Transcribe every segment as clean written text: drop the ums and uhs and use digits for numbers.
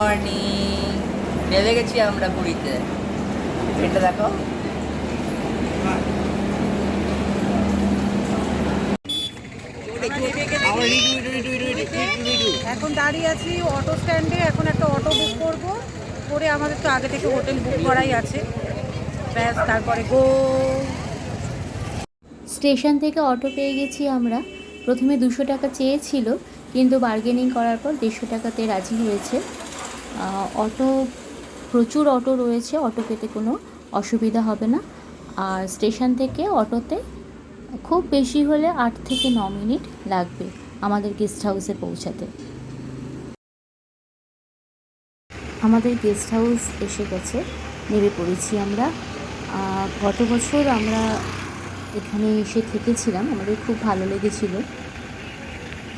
Morning. নেমে গেছি আমরা পুরীতে। এটা দেখো, এখন দাঁড়িয়ে আছি অটো স্ট্যান্ডে। এখন একটা অটো বুক করব, করে আমাদের তো আগে থেকে হোটেল বুক করাই আছে, ব্যাস তারপরে গো। স্টেশন থেকে অটো পেয়ে গেছি আমরা। প্রথমে 200 টাকা চেয়েছিল, কিন্তু বার্গেনিং করার পর 150 টাকাতে রাজি হয়েছে। অটো, প্রচুর অটো রয়েছে, অটো পেতে কোনো অসুবিধা হবে না। আর স্টেশন থেকে অটোতে খুব বেশি হলে 8 থেকে 9 মিনিট লাগবে আমাদের গেস্ট হাউসে পৌঁছাতে। আমাদের গেস্ট হাউস এসে গেছে, নেমে পড়েছি আমরা। গত বছর আমরা এখানে এসে থেকেছিলাম, আমাদের খুব ভালো লেগেছিল।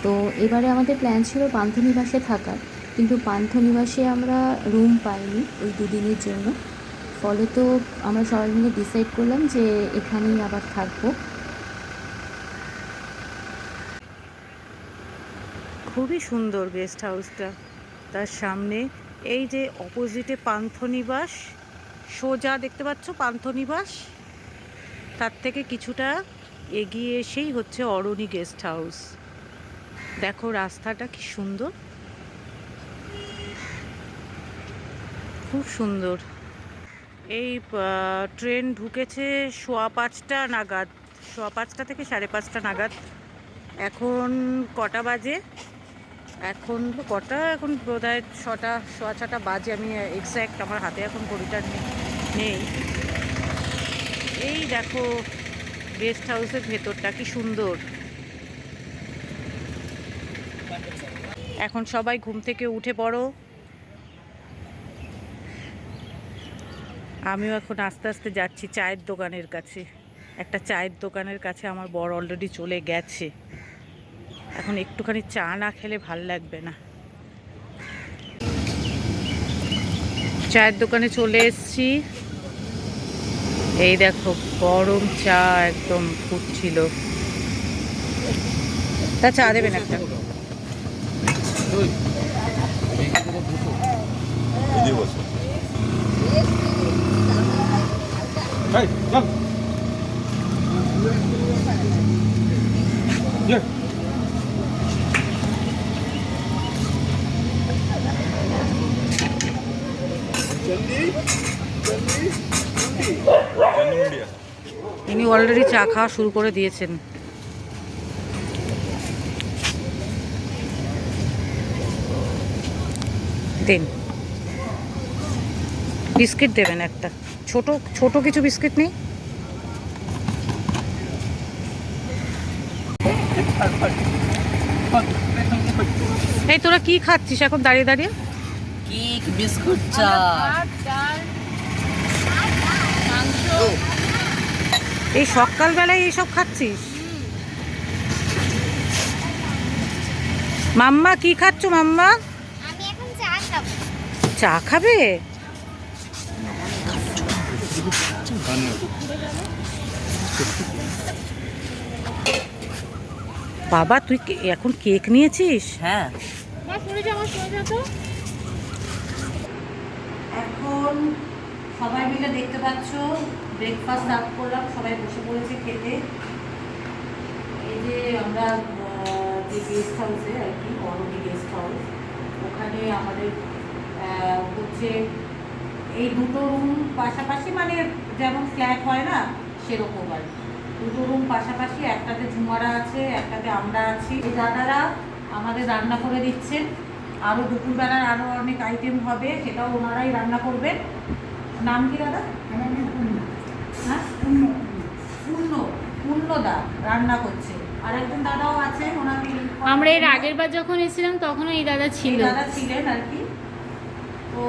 তো এবারে আমাদের প্ল্যান ছিল পান্থনিবাসে থাকার, কিন্তু পান্থনিবাসে আমরা রুম পাইনি ওই 2 দিনের জন্য। ফলে তো আমরা সবাই মিলে ডিসাইড করলাম যে এখানেই আবার থাকবো। খুবই সুন্দর গেস্ট হাউসটা। তার সামনে এই যে অপোজিটে পান্থনিবাস, সোজা দেখতে পাচ্ছ পান্থনিবাস, তার থেকে কিছুটা এগিয়ে এসেই হচ্ছে অরণি গেস্ট হাউস। দেখো রাস্তাটা কি সুন্দর, খুব সুন্দর। এই ট্রেন ঢুকেছে 5:15 নাগাদ, 5:15 থেকে 5:30 নাগাদ। এখন কটা বাজে? এখন তো কটা, এখন বোধহয় 6টা, 6:15 বাজে। আমি এক্স্যাক্ট আমার হাতে এখন ঘড়িটা নেই। এই দেখো গেস্ট হাউসের ভেতরটা কি সুন্দর। এখন সবাই ঘুম থেকে উঠে পড়ো। আমিও এখন আস্তে আস্তে যাচ্ছি চায়ের দোকানের কাছে। একটা চায়ের দোকানের কাছে আমার বর অলরেডি চলে গেছে। এখন একটুখানি চা না খেলে ভাল লাগবে না। চায়ের দোকানে চলে এসেছি। এই দেখো গরম চা একদম ফুটছিল। তা চা দেবেন একটা? ইনি অলরেডি চা খাওয়া শুরু করে দিয়েছেন। দিন, বিস্কিট দেবেন একটা, ছোট ছোট কিছু বিস্কিট নেই? এই তোরা কি খাচ্ছিস এখন দাঁড়িয়ে দাঁড়িয়ে? কেক, বিস্কুট, চা। এই সকালবেলায় এইসব খাচ্ছিস? মাম্মা কি খাচ্ছ মাম্মা? আমি এখন চা খাবো। চা খাবে? বাবা তুই এখন কেক নিয়েছিস? হ্যাঁ, এখন সবাই মিলে দেখতে পাচ্ছ ব্রেকফাস্ট সার্ভ করলাম, সবাই বসে পড়েছে খেতে। এই যে আমরা যে গেস্ট হাউসে আর কি, অরণি গেস্ট হাউস, ওখানে আমাদের হচ্ছে এই দুটো রুম পাশাপাশি, মানে যেমন ফ্ল্যাট হয় না সেরকম আর কি। দুটো রুম পাশাপাশি, একটাতে ঝুমারা আছে, একটাতে আমরা আছি। এই দাদারা আমাদের রান্না করে দিচ্ছেন। আরও দুপুরবেলার আরও অনেক আইটেম হবে, সেটাও ওনারাই রান্না করবেন। নাম কি দাদা? হ্যাঁ, পূর্ণদা রান্না করছে। আর একজন দাদাও আছেন, ওনাকে আমরা এর আগের বার যখন এসেছিলাম তখনও এই দাদা ছিল, দাদা ছিলেন আর কি। তো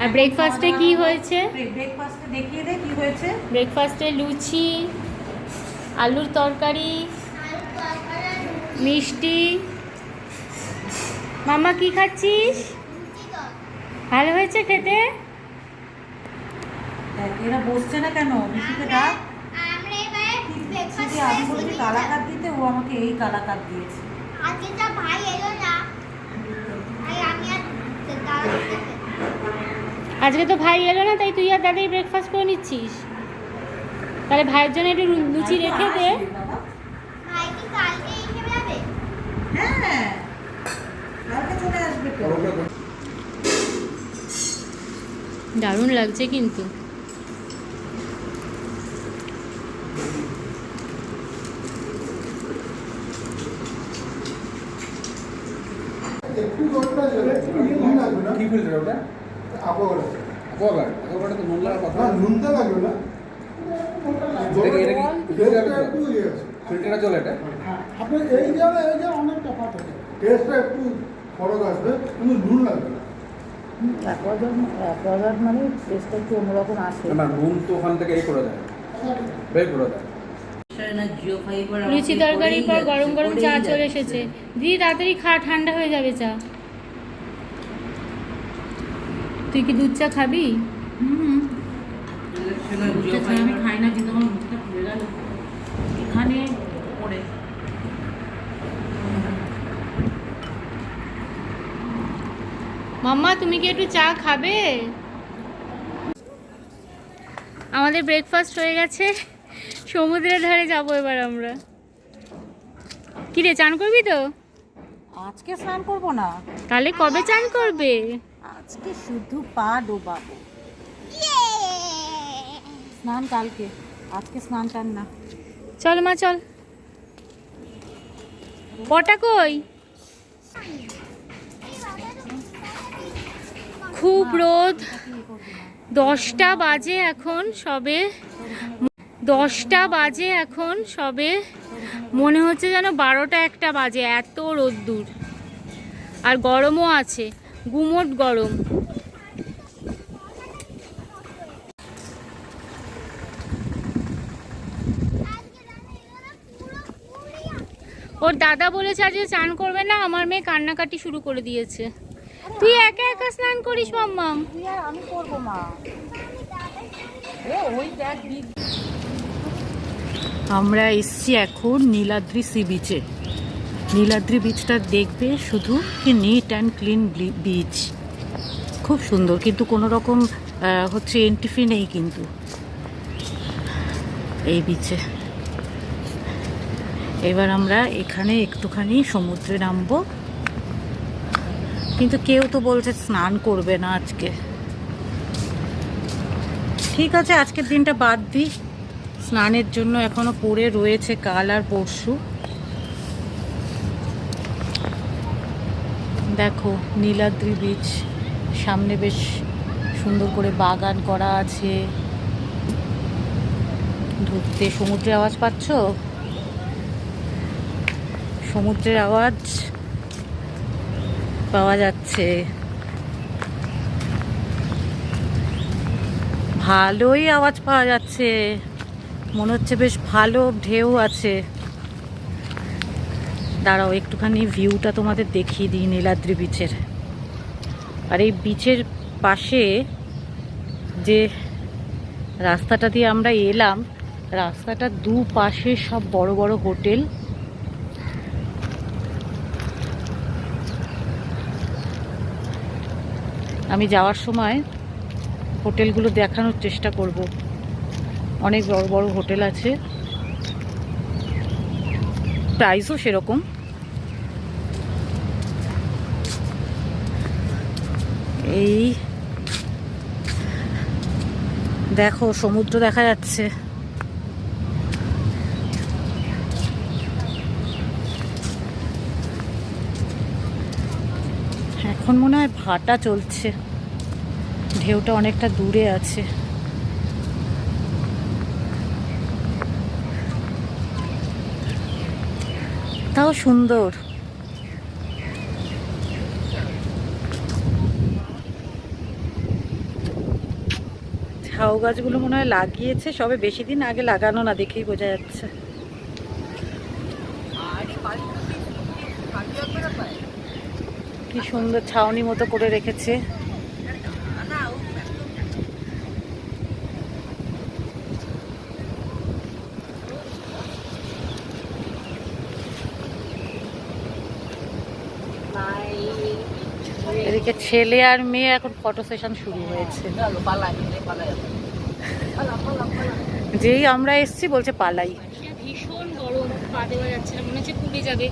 আর ব্রেকফাস্টে কি হয়েছে? ব্রেকফাস্টে দেখিয়ে দে কি হয়েছে। ব্রেকফাস্টে লুচি, আলুর তরকারি, মিষ্টি। মাম্মা কি খাচ্ছিস? ভালো হয়েছে খেতে? এরা বসছে না কেন? মিশুকে ডাক। আমরা এবারে ব্রেকফাস্ট আমি বলেছি কালাকাত দিতে, ও আমাকে এই কালাকাত দিয়েছে। আজকে যা ভাই এলো না, আমি আর আজকে তো ভাই এলো না, তাই তুই আর দাদাই ব্রেকফাস্ট করে নিচ্ছিস। তাহলে ভাইয়ের জন্য একটু লুচি রেখে দে। ভাই কি কালকে এসে যাবে? হ্যাঁ, কালকে চলে আসবে তো। দারুণ লাগছে কিন্তু। কি ফিল্টার ওটা? অ্যাকোয়াগার্ড তো নুন লাগার কথা। নুনটা লাগবে না। ফিল্টারটা চলে এটা। আপনি এই যে অনেক তফাৎ আছে, টেস্টটা একটু ফরক আসবে, কিন্তু নুন লাগবে না। অ্যাকোয়াগার্ড মানে টেস্টটা একটু অন্যরকম আসে। না নুন তো ওখান থেকে এই করে দেয়, বের করে দেয়। লুচি তরকারির পর গরম গরম চা চলে এসেছে। দিদি তাড়াতাড়ি খা, ঠান্ডা হয়ে যাবে চা। তুই কি দুধ চা খাবি? আমি খাই না, কিন্তু আমার মুখটা পুড়ে গেল এখানে পড়ে। মাম্মা তুমি কি একটু চা খাবে? আমাদের ব্রেকফাস্ট হয়ে গেছে, সমুদ্রের ধারে যাবো এবার আমরা। কি রে, চান করবি তো? আজকে স্নান করব না, তাহলে কবে চান করবে? আজকে শুধু পা ডোবাবো। স্নান কালকে, আজকে স্নান টান না। চল মা চল। কটা কই? খুব রোদ। 10টা বাজে এখন সবে, 10টা বাজে এখন সবে। মনে হচ্ছে যেন 12টা 1টা বাজে, এত রোদ্দুর। আর গরমও আছে, গুমোট গরম। ওর দাদা বলেছে আজকে স্নান করবে না, আমার মেয়ে কান্নাকাটি শুরু করে দিয়েছে। তুই একা একা স্নান করিস মাম্মাম? আমি করবো মা। ওই দেখ, আমরা এসছি এখন নীলাদ্রি সি বিচে। নীলাদ্রি বিচটা দেখবে শুধু, কি নিট অ্যান্ড ক্লিন বিচ, খুব সুন্দর। কিন্তু কোনো রকম হচ্ছে এন্ট্রি ফি নেই কিন্তু এই বিচে। এবার আমরা এখানে একটুখানি সমুদ্রে নামবো, কিন্তু কেউ তো বলছে স্নান করবে না আজকে। ঠিক আছে, আজকের দিনটা বাদ দিই। স্নানের জন্য এখনো পড়ে রয়েছে কাল আর পরশু। দেখো নীলাদ্রি বিচ, সামনে বেশ সুন্দর করে বাগান করা আছে। ঢুকতে সমুদ্রের আওয়াজ পাচ্ছ? সমুদ্রের আওয়াজ পাওয়া যাচ্ছে। ভালোই আওয়াজ পাওয়া যাচ্ছে, মনে হচ্ছে বেশ ভালো ঢেউ আছে। দাঁড়াও একটুখানি ভিউটা তোমাদের দেখিয়ে দিই নীলাদ্রি বিচের। আর এই বিচের পাশে যে রাস্তাটা দিয়ে আমরা এলাম, রাস্তাটার দুপাশে সব বড় বড় হোটেল। আমি যাওয়ার সময় হোটেলগুলো দেখানোর চেষ্টা করব। অনেক বড় বড় হোটেল আছে, প্রাইসও সেরকম। এই দেখো সমুদ্র দেখা যাচ্ছে। এখন মনে হয় ভাটা চলছে, ঢেউটা অনেকটা দূরে আছে। তাও সুন্দর। ঝাউ গাছগুলো মনে হয় লাগিয়েছে সবে, বেশি দিন আগে লাগানো না, দেখেই বোঝা যাচ্ছে। কি সুন্দর ছাউনি মতো করে রেখেছে। এদিকে যে ছেলে আর মেয়ে এখন ফটো সেশন শুরু হয়েছে। চলো পালাই পালাই যেই আমরা এসছি বলছে পালাই। ভীষণ গরম, পা দেওয়া যাচ্ছে না, মনে হচ্ছে পুড়ে যাবে।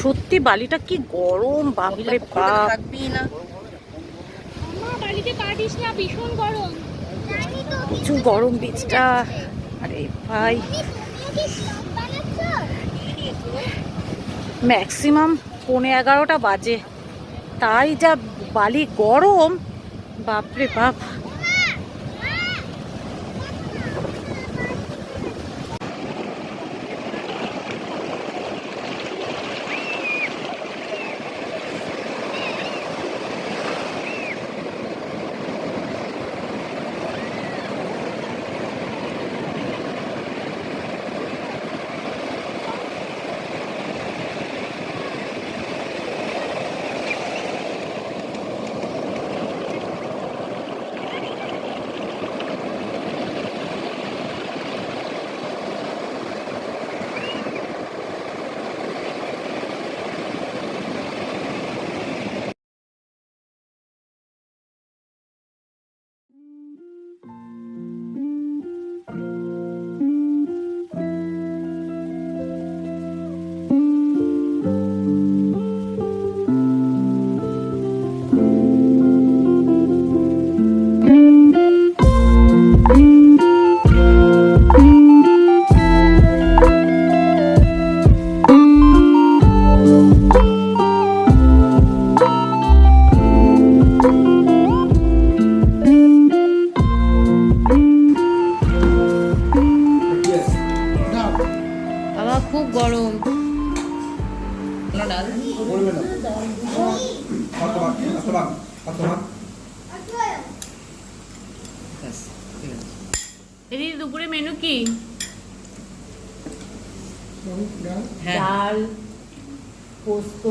সত্যি বালিটা কি গরম, বাপরে বাপ। থাকবি না মা বাড়িতে পা দিস না, ভীষণ গরম। প্রচুর গরম বীজটা। আরে ভাই ম্যাক্সিমাম 11:15 বাজে, তাই যা বালি গরম, বাপরে বাপ। বাবা খুব গরম। ডাল বলবে না হাত মাখ ব্যাস, ঠিক আছে। দিদি দুপুরে মেনু কি? হ্যাঁ ডাল, পোস্ত,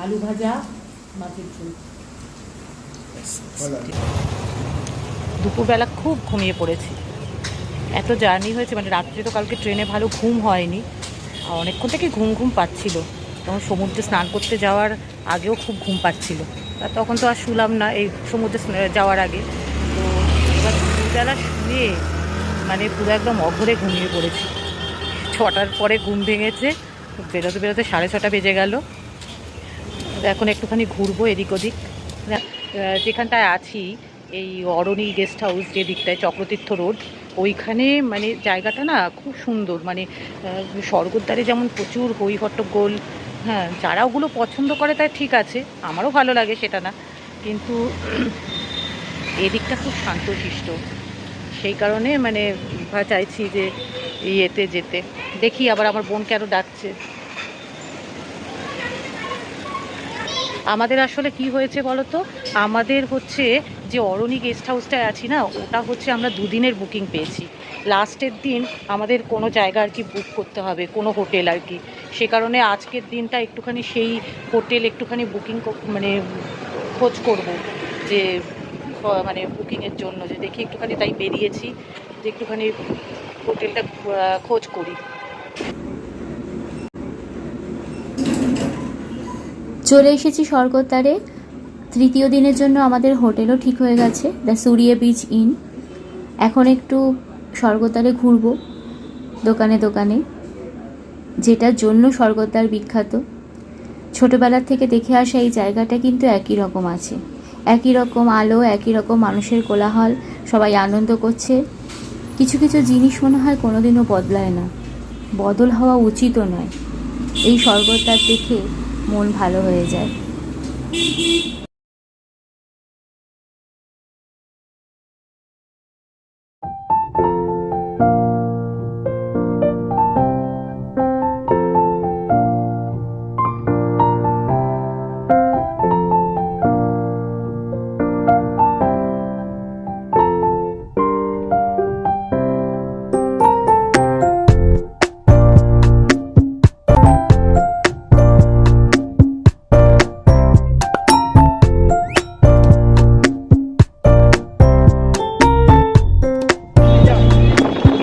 আলু ভাজা, মাছের ঝোল। দুপুরবেলা খুব ঘুমিয়ে পড়েছি, এত জার্নি হয়েছে, মানে রাত্রে তো কালকে ট্রেনে ভালো ঘুম হয়নি, আর অনেকক্ষণ থেকে ঘুম ঘুম পাচ্ছিল। তখন সমুদ্রে স্নান করতে যাওয়ার আগেও খুব ঘুম পাচ্ছিল, তা তখন তো আর শুলাম না এই সমুদ্রে যাওয়ার আগে। তো এবার দুপুরবেলা শুয়ে মানে পুরো একদম অঘরে ঘুমিয়ে পড়েছি। 6টার পরে ঘুম ভেঙেছে, বেরোতে বেরোতে 6:30 বেজে গেল। এখন একটুখানি ঘুরবো এদিক ওদিক। যেখানটায় আছি এই অরণি গেস্ট হাউস, যে দিকটায় চক্রতীর্থ রোড, ওইখানে মানে জায়গাটা না খুব সুন্দর, মানে স্বর্গদ্বারে যেমন প্রচুর হই হট্টগোল, হ্যাঁ যারা ওগুলো পছন্দ করে তাই ঠিক আছে, আমারও ভালো লাগে সেটা না, কিন্তু এদিকটা খুব শান্তশিষ্ট, সেই কারণে মানে চাইছি যে ইয়েতে যেতে। দেখি আবার আমার বোনকে আরও ডাকছে। আমাদের আসলে কি হয়েছে বলো তো, আমাদের হচ্ছে যে অরণি গেস্ট হাউসটায় আছি না, ওটা হচ্ছে আমরা 2 দিনের বুকিং পেয়েছি। লাস্টের দিন আমাদের কোনো জায়গা আর কি বুক করতে হবে, কোনো হোটেল আর কি, সে কারণে আজকের দিনটা একটুখানি সেই হোটেল একটুখানি বুকিং মানে খোঁজ করব, যে মানে বুকিংয়ের জন্য যে দেখি একটুখানি, তাই বেরিয়েছি যে একটুখানি হোটেলটা খোঁজ করি। চলে এসেছি স্বর্গদ্বারে। 3য় দিনের জন্য আমাদের হোটেলও ঠিক হয়ে গেছে, দ্য সুরিয়া বিচ ইন। এখন একটু স্বর্গদ্বারে ঘুরবো দোকানে দোকানে, যেটার জন্য স্বর্গদ্বার বিখ্যাত। ছোটোবেলার থেকে দেখে আসা এই জায়গাটা কিন্তু একই রকম আছে, একই রকম আলো, একই রকম মানুষের কোলাহল, সবাই আনন্দ করছে। কিছু কিছু জিনিস মনে হয় কোনোদিনও বদলায় না, বদল হওয়া উচিতও নয়। এই স্বর্গদ্বার দেখে মন ভালো হয়ে যায়।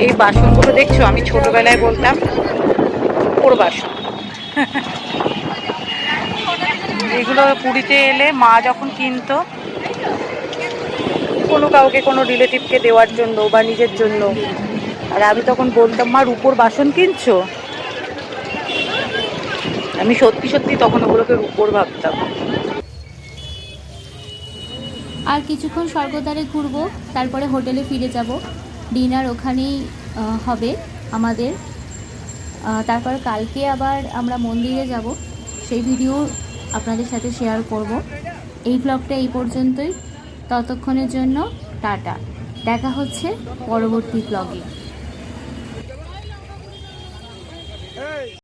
এই বাসনগুলো দেখছো, আমি ছোটবেলায় বলতাম উপর বাসন। এগুলো পুরীতে এলে মা যখন কিনতো কোনো কাউকে কোনো রিলেটিভকে দেওয়ার জন্য বা নিজের জন্য, আর আমি তখন বলতাম মা রূপোর বাসন কিনছো, আমি সত্যি সত্যি তখন ওগুলোকে রূপোর ভাবতাম। আর কিছুক্ষণ স্বর্গদ্বারে ঘুরবো, তারপরে হোটেলে ফিরে যাব। ডিনার ওখানেই হবে আমাদের। তারপর কালকে আবার আমরা মন্দিরে যাব, সেই ভিডিও আপনাদের সাথে শেয়ার করব। এই ব্লগটা এই পর্যন্তই, ততক্ষণের জন্য টাটা, দেখা হচ্ছে পরবর্তী ব্লগে।